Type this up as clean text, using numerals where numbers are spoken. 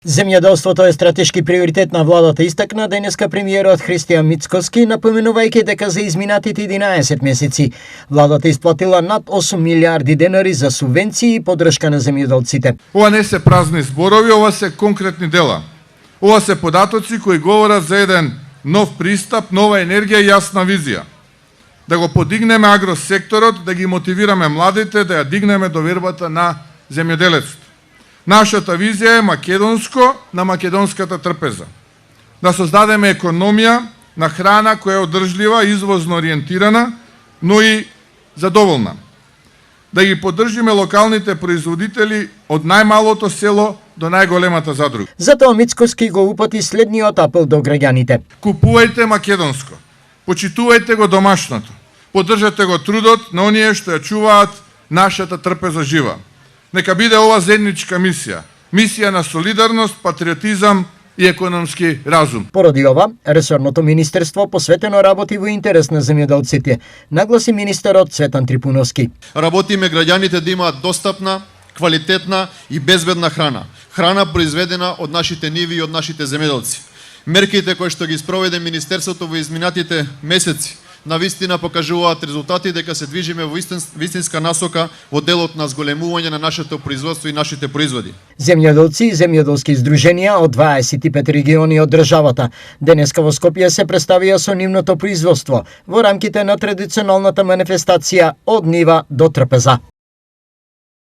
Земјоделството е стратешки приоритет на владата, истакна денеска премиерот Христијан Мицкоски, напоменувајќи дека за изминатите 11 месеци владата исплатила над 8 милиарди денари за субвенции и поддршка на земјоделците. Ова не се празни зборови, ова се конкретни дела. Ова се податоци кои говорат за еден нов пристап, нова енергија и јасна визија. Да го подигнеме агросекторот, да ги мотивираме младите, да ја дигнеме довербата на земјоделецот. Нашата визија е македонско на македонската трпеза. Да создадеме економија на храна која е одржлива, извозно ориентирана, но и задоволна. Да ги поддржиме локалните производители од најмалото село до најголемата задруга. Затоа Мицкоски го упати следниот апел до граѓаните. Купувајте македонско, почитувајте го домашното, поддржате го трудот на оние што ја чуваат нашата трпеза жива. Нека биде ова заедничка мисија. Мисија на солидарност, патриотизам и економски разум. Поради ова, ресорното министерство посветено работи во интерес на земјоделците, нагласи министерот Цветан Трипуновски. Работиме граѓаните да имаат достапна, квалитетна и безбедна храна. Храна произведена од нашите ниви и од нашите земјоделци. Мерките кои што ги спроведе министерството во изминатите месеци навистина покажуваат резултати дека се движиме во вистинска насока во делот на зголемување на нашето производство и нашите производи. Земјоделци и земјоделски здруженија од 25 региони од државата денеска во Скопје се представија со нивното производство во рамките на традиционалната манифестација од нива до трпеза.